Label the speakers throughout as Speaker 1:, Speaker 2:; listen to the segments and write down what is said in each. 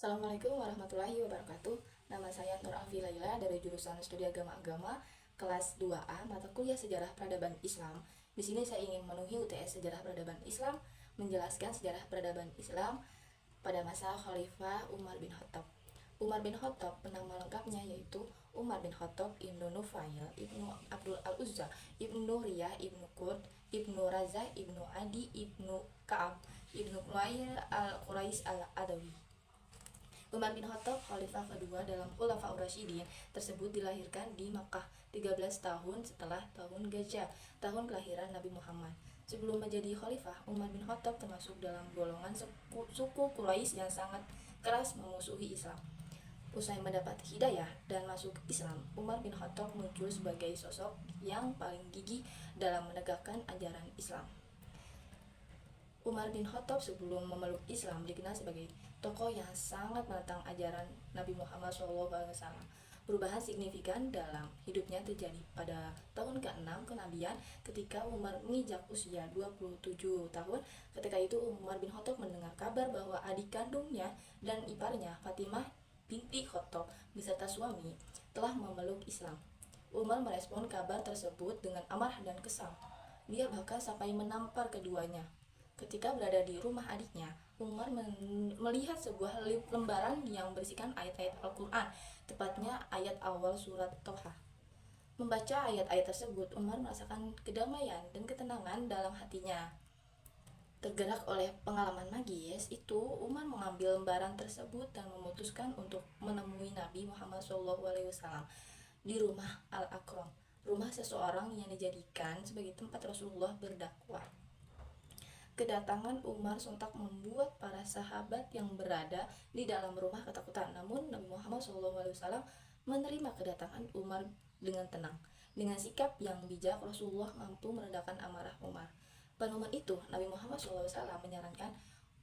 Speaker 1: Assalamualaikum warahmatullahi wabarakatuh. Nama saya Nur Alfi Laila dari jurusan Studi Agama kelas 2A mata kuliah Sejarah Peradaban Islam. Di sini saya ingin memenuhi UTS Sejarah Peradaban Islam, menjelaskan sejarah peradaban Islam pada masa Khalifah Umar bin Khattab. Umar bin Khattab nama lengkapnya yaitu Umar bin Khattab Ibnu Nufail Ibnu Abdul Al-Uzza Ibnu Riyah Ibnu Qurd Ibnu Razah Ibnu Adi Ibnu Ka'ab Ibnu Lu'ay Al-Quraish Al-Adawi. Umar bin Khattab, khalifah kedua dalam Khulafaur Rasyidin, tersebut dilahirkan di Makkah 13 tahun setelah tahun Gajah, tahun kelahiran Nabi Muhammad. Sebelum menjadi khalifah, Umar bin Khattab termasuk dalam golongan suku Quraisy yang sangat keras memusuhi Islam. Usai mendapat hidayah dan masuk Islam, Umar bin Khattab muncul sebagai sosok yang paling gigih dalam menegakkan ajaran Islam. Umar bin Khattab sebelum memeluk Islam dikenal sebagai tokoh yang sangat menentang ajaran Nabi Muhammad SAW. Perubahan signifikan dalam hidupnya terjadi pada tahun ke-6 kenabian ketika Umar menginjak usia 27 tahun. Ketika itu Umar bin Khattab mendengar kabar bahwa adik kandungnya dan iparnya Fatimah binti Khattab beserta suami telah memeluk Islam. Umar merespon kabar tersebut dengan amarah dan kesal. Dia bahkan sampai menampar keduanya. Ketika berada di rumah adiknya, Umar melihat sebuah lembaran yang berisikan ayat-ayat Al-Quran, tepatnya ayat awal surat Toha. Membaca ayat-ayat tersebut, Umar merasakan kedamaian dan ketenangan dalam hatinya. Tergerak oleh pengalaman magis itu, Umar mengambil lembaran tersebut dan memutuskan untuk menemui Nabi Muhammad SAW di rumah Al-Aqram, rumah seseorang yang dijadikan sebagai tempat Rasulullah berdakwah. Kedatangan Umar sontak membuat para sahabat yang berada di dalam rumah ketakutan. Namun Nabi Muhammad SAW menerima kedatangan Umar dengan tenang. Dengan sikap yang bijak, Rasulullah mampu meredakan amarah Umar. Pada momen itu, Nabi Muhammad SAW menyarankan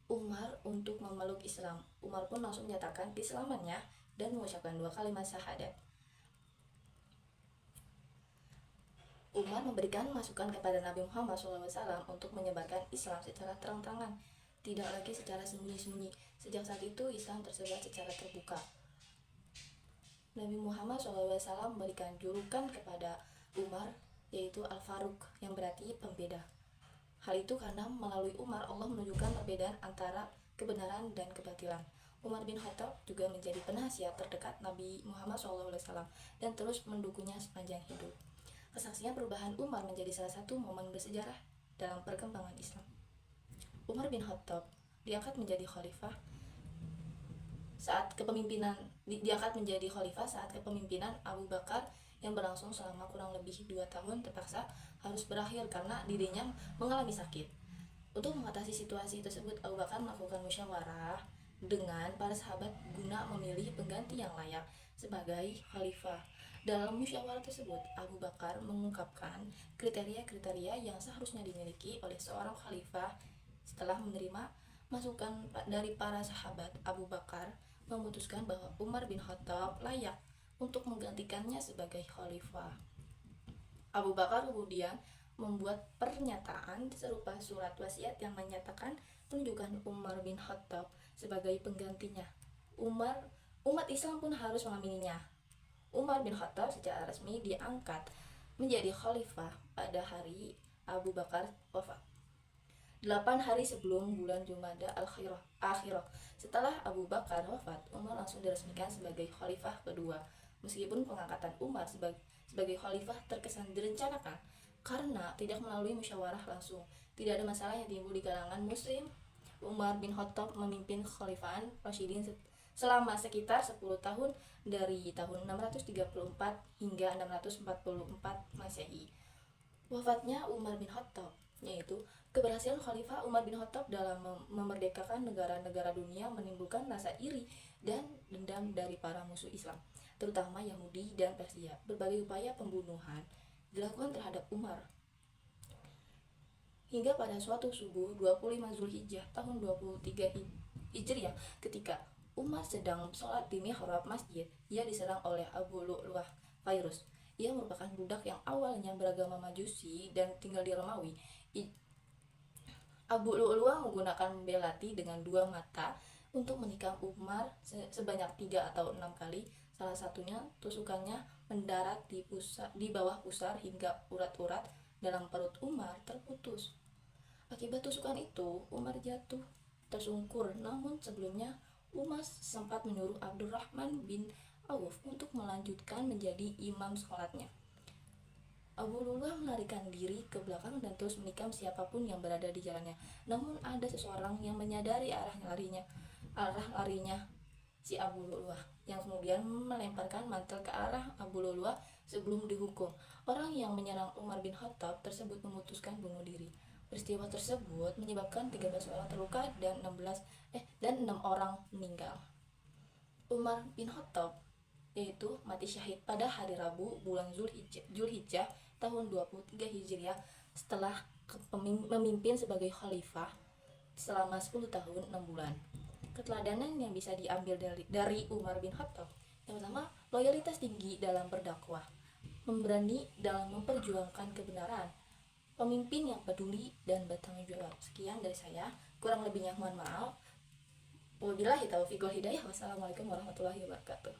Speaker 1: Umar untuk memeluk Islam. Umar pun langsung menyatakan keislamannya dan mengucapkan 2 kalimat syahadat. Umar memberikan masukan kepada Nabi Muhammad SAW untuk menyebarkan Islam secara terang-terangan, tidak lagi secara sembunyi-sembunyi. Sejak saat itu Islam tersebar secara terbuka. Nabi Muhammad SAW memberikan julukan kepada Umar yaitu Al-Faruq, yang berarti pembeda. Hal itu karena melalui Umar Allah menunjukkan perbedaan antara kebenaran dan kebatilan. Umar bin Khattab juga menjadi penasihat terdekat Nabi Muhammad SAW dan terus mendukungnya sepanjang hidup. Kesaksian perubahan Umar menjadi salah satu momen bersejarah dalam perkembangan Islam. Umar bin Khattab diangkat menjadi khalifah saat kepemimpinan Abu Bakar yang berlangsung selama kurang lebih 2 tahun terpaksa harus berakhir karena dirinya mengalami sakit. Untuk mengatasi situasi tersebut, Abu Bakar melakukan musyawarah dengan para sahabat guna memilih pengganti yang layak sebagai khalifah. Dalam musyawarah tersebut, Abu Bakar mengungkapkan kriteria-kriteria yang seharusnya dimiliki oleh seorang khalifah. Setelah menerima masukan dari para sahabat, Abu Bakar memutuskan bahwa Umar bin Khattab layak untuk menggantikannya sebagai khalifah. Abu Bakar kemudian membuat pernyataan serupa surat wasiat yang menyatakan penunjukan Umar bin Khattab sebagai penggantinya. Umat Islam pun harus mengamininya. Umar bin Khattab secara resmi diangkat menjadi khalifah pada hari Abu Bakar wafat, 8 hari sebelum bulan Jumadah Al-Akhirah. Setelah Abu Bakar wafat, Umar langsung diresmikan sebagai khalifah kedua. Meskipun pengangkatan Umar sebagai khalifah terkesan direncanakan karena tidak melalui musyawarah langsung, tidak ada masalah yang timbul di kalangan muslim. Umar bin Khattab memimpin Khalifahan Rasyidin selama sekitar 10 tahun dari tahun 634 hingga 644 Masehi. Wafatnya Umar bin Khattab, yaitu keberhasilan Khalifah Umar bin Khattab dalam memerdekakan negara-negara dunia menimbulkan rasa iri dan dendam dari para musuh Islam, terutama Yahudi dan Persia. Berbagai upaya pembunuhan dilakukan terhadap Umar. Hingga pada suatu subuh 25 Zulhijjah tahun 23 Hijriah, ketika Umar sedang sholat di mihrab masjid, ia diserang oleh Abu Lu'lu'ah Fairuz. Ia merupakan budak yang awalnya beragama Majusi dan tinggal di Romawi. Abu Lu'lu'ah menggunakan belati dengan 2 mata untuk menikam Umar sebanyak 3 atau 6 kali. Salah satunya tusukannya mendarat di bawah pusar hingga urat-urat dalam perut Umar terputus. Akibat tusukan itu, Umar jatuh tersungkur. Namun sebelumnya, Umar sempat menyuruh Abdurrahman bin Auf untuk melanjutkan menjadi imam sholatnya. Abu Luluh melarikan diri ke belakang dan terus menikam siapapun yang berada di jalannya. Namun ada seseorang yang menyadari arah larinya si Abu Luluh, yang kemudian melemparkan mantel ke arah Abu Luluh sebelum dihukum. Orang yang menyerang Umar bin Khattab tersebut memutuskan bunuh diri. Peristiwa tersebut menyebabkan 13 orang terluka dan 6 orang meninggal. Umar bin Khattab yaitu mati syahid pada hari Rabu bulan Zulhijjah tahun 23 Hijriah setelah memimpin sebagai khalifah selama 10 tahun 6 bulan. Keteladanan yang bisa diambil dari Umar bin Khattab, yang pertama, loyalitas tinggi dalam berdakwah, memberani dalam memperjuangkan kebenaran, pemimpin yang peduli dan bertanggung jawab. Sekian dari saya, kurang lebihnya mohon maaf. Wabillahi taufiq wal hidayah. Wassalamualaikum warahmatullahi wabarakatuh.